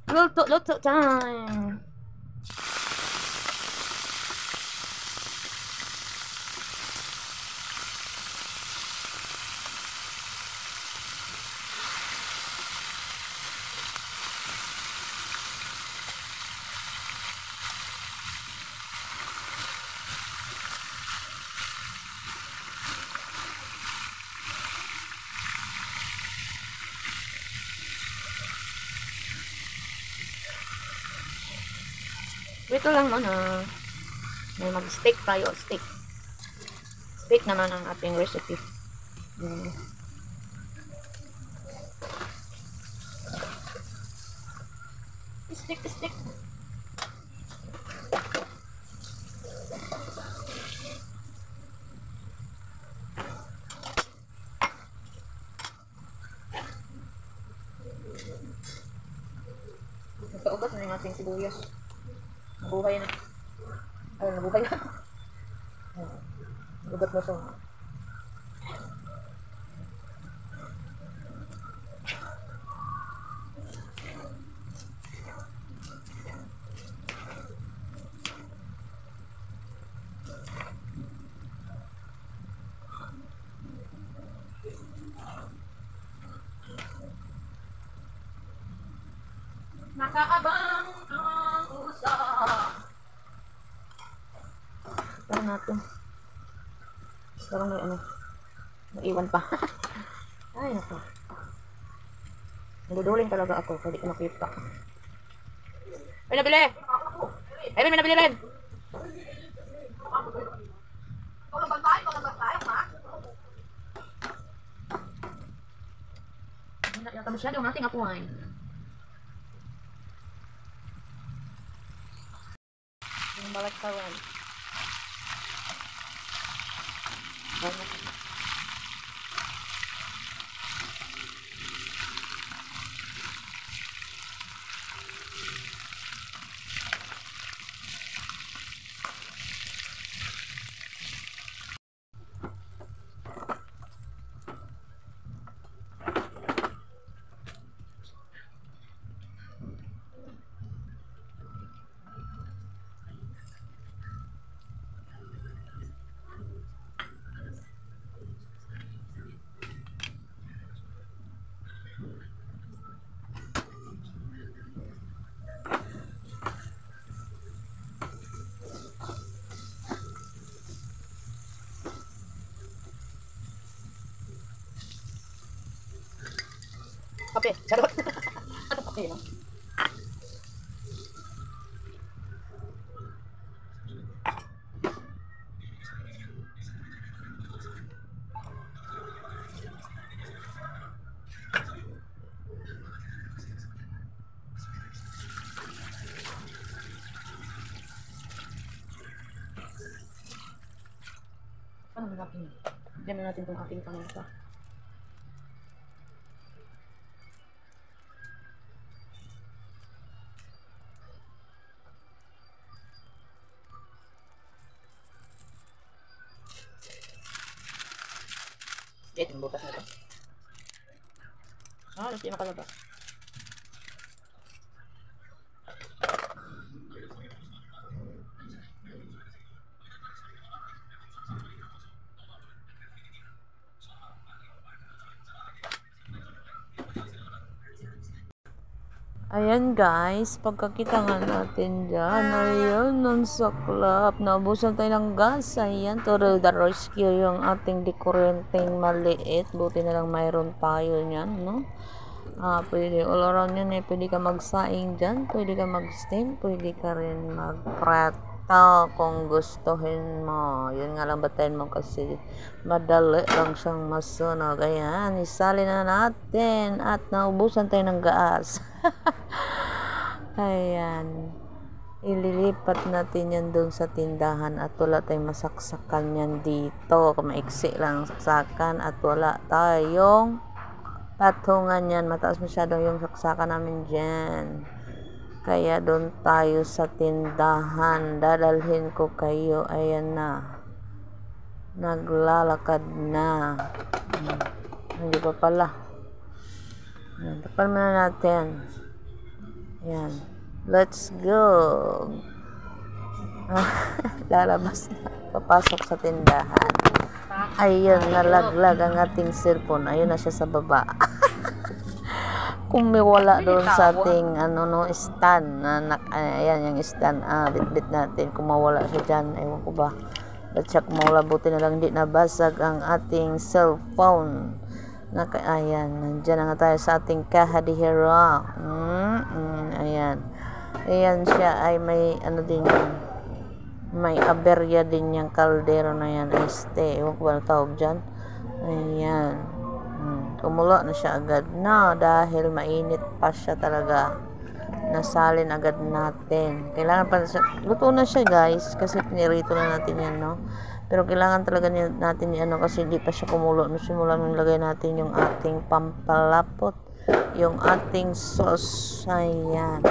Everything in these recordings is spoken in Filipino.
Luto time! Ito lang muna. May mag-steak tayo. Steak. Steak naman ang ating recipe. Steak. Nagpaugas na yung ating sibuyas. Nabuhay na. Ay, nabuhay na. Nabugat mo sa... Nakaabang ang usa. Parang natin. Parang may ano. Naiwan pa. Ay, naku. Naduduling talaga ako. Hindi ko makita. Ay, nabili! Ay, may nabili rin! Hindi na masyado ang ating akuan. Yung balagtawan. Banyak. Kape, charot. Ano kape no? Ano natin? Diyan natin itong ating pangasa. Itong butas na ito. Hindi makalabas. Ayan guys, pagkakita nga natin dyan, ayun, nung saklap, naubusan tayo ng gas, ayan, to the rescue yung ating dekurenteng maliit, buti na lang mayroon tayo nyan, no? Pwede, all around yan eh, pwede ka magsaing dyan, pwede ka mag-steam, pwede ka rin mag-prata kung gustuhin mo, yun nga lang batayin mo kasi madali lang siyang masunog, ayan, isali na natin at naubusan tayo ng gas. Ayan, ililipat natin yan doon sa tindahan at wala tayong masaksakan yan dito, maiksi lang saksakan at wala tayong patungan yan, mataas masyado yung saksakan namin dyan, kaya doon tayo sa tindahan, dadalhin ko kayo. Ayan na, naglalakad na, hindi pa pala, tapan muna natin. Ayan. Let's go. Lalabas na. Papasok sa tindahan. Ayun, nalaglag ang ating cellphone. Ayun na siya sa baba. Kung may wala doon sa ating stand ayan yung stand, bit natin. Kung mawala siya dyan, ewan ko ba. At siya kung mawala, buti na lang hindi nabasag ang ating cellphone. Ayan, nandyan na nga tayo sa ating kahadihera. Ayan siya ay may din yan. May aberya din yung kaldero na yan. Ewan ko ba na tawag dyan. Ayan. Kumulo na siya agad na dahil mainit pa siya talaga. Nasalin agad natin. Kailangan pa siya. Luto na siya guys kasi pinirito na natin yan, no? Pero kailangan talaga natin kasi hindi pa siya kumulo. Simula nung lagay natin yung ating pampalapot. Yung ating sauce. Ayan.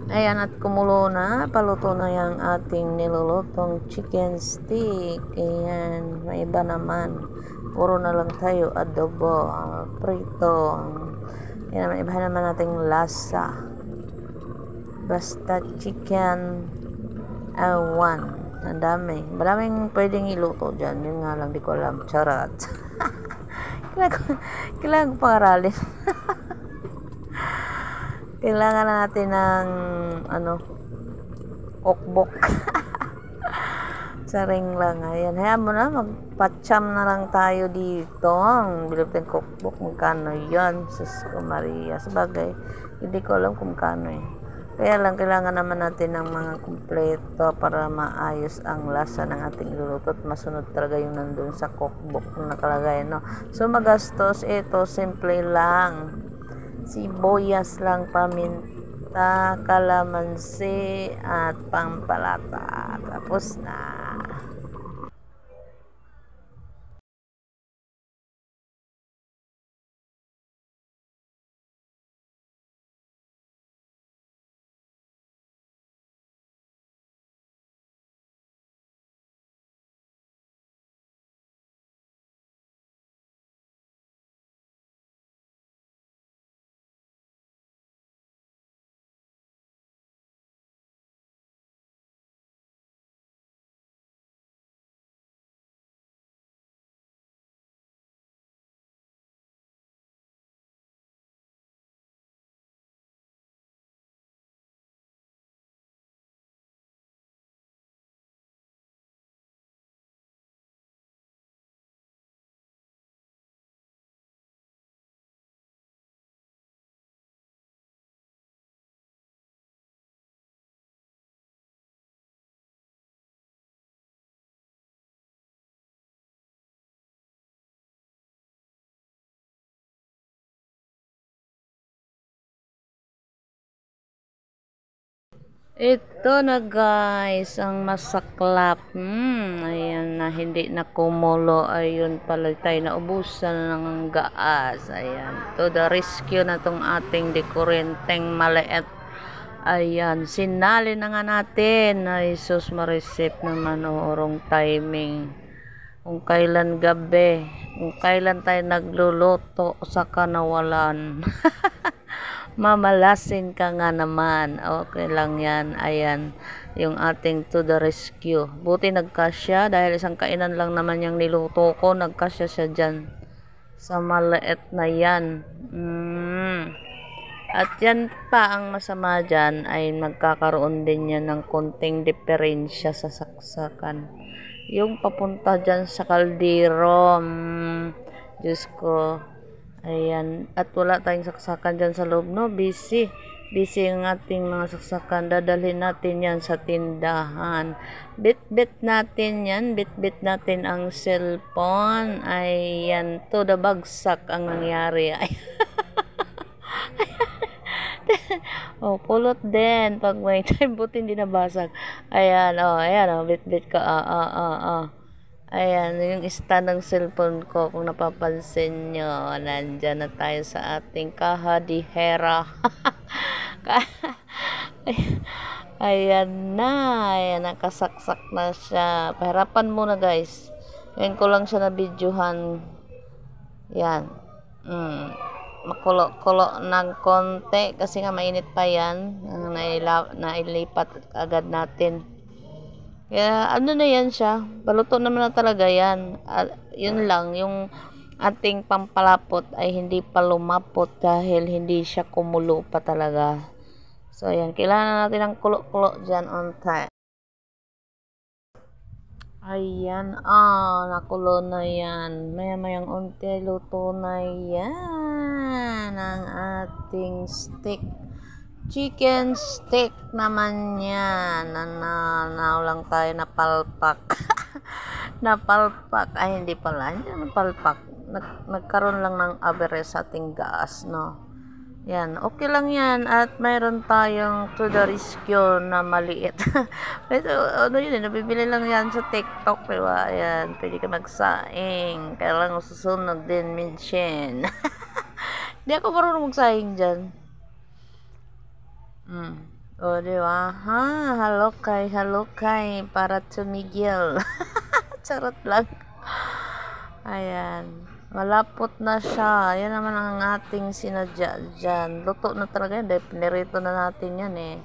Ayan, at kumulo na. Paluto na yung ating nilulutong chicken stick. Ayan. May iba naman. Puro na lang tayo adobo, prito. Ayan, may iba naman nating lasa. Basta chicken one. Ang dami. Maraming pwedeng iluto dyan. Yun nga lang, di ko alam. Charot. Kailangan ko pangaralin. Kailangan na natin ng cookbook. Saring lang. Ayan. Hayaan mo na. Magpatsyam na lang tayo dito. Ang bilog ng cookbook. Magkano yan? Sus ko Maria. Sabagay, hindi ko alam kung kano eh. Kaya lang, kailangan naman natin ng mga kumpleto para maayos ang lasa ng ating luluto at masunod talaga yung nandun sa cookbook na nakalagay, no? So, magastos. Ito, simple lang. Sibuyas lang, paminta, kalamansi, at pampalata. Tapos na. Ito na guys, ang masaklap. Ayan na, hindi na kumulo. Ayun pala tayo, naubusan ng gaas. Ayan, to the rescue na tong ating dekurenteng maliit. Ayan, sinali na nga natin. Ay, sus, ma-receive naman orong timing. Kung kailan gabi, kung kailan tayo nagluluto sa kanawalan. Mamalasin ka nga naman. Okay lang yan. Ayan, yung ating to the rescue. Buti nagkasya dahil isang kainan lang naman yung niluto ko. Nagkasya siya dyan sa maliit na yan. At yan pa ang masama dyan ay magkakaroon din yan ng konting diferensya sa saksakan. Yung papunta dyan sa kaldero. Diyos ko. Ayan, at wala tayong saksakan dyan sa loob, no? Busy ang ating mga saksakan. Dadalhin natin yan sa tindahan. Bit natin yan. Bit natin ang cellphone. Ayan, to the bagsak ang nangyari. Oh, pulot din. Pag may time, buti hindi nabasag. Ayan, bit ka. Ayan, yung stand ng cellphone ko, kung napapansin nyo, nandyan na tayo sa ating kahadihera. Ayan na, nakasaksak na siya. Pahirapan muna guys. Ngayon ko lang siya na videohan. Yan. makulo-kulo ng konti kasi nga mainit pa yan. Nailipat agad natin. Kaya ano na yan siya. Paluto naman na talaga yan. Yun lang, yung ating pampalapot ay hindi pa lumapot dahil hindi siya kumulo pa talaga. So, ayan. Kailangan natin ng kulo-kulo dyan on time. Ayan. Nakulo na yan. Maya-mayang unti, luto na yan. Ang ating steak. Chicken steak naman yan. Nanaw lang tayo na palpak. Napalpak. Ay, hindi pala. Hindi naman palpak. Nagkaroon lang ng average sa ating gas, no? Yan, okay lang yan. At mayroon tayong to the rescue na maliit. Pero ano yun, nabibili lang yan sa TikTok, diba? Ayan, pwede ka magsaing. Kailangan susunod din, minsan. Hindi ako marunong magsaing dyan. O, diba? Halokay, para tumigil. Charot lang. Ayan. Malapot na siya. Yan naman ang ating sinadya dyan. Luto na talaga yan. Dahil pinirito na natin yan eh.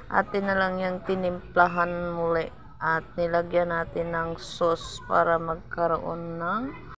Atin na lang yung tinimplahan muli. At nilagyan natin ng sauce para magkaroon ng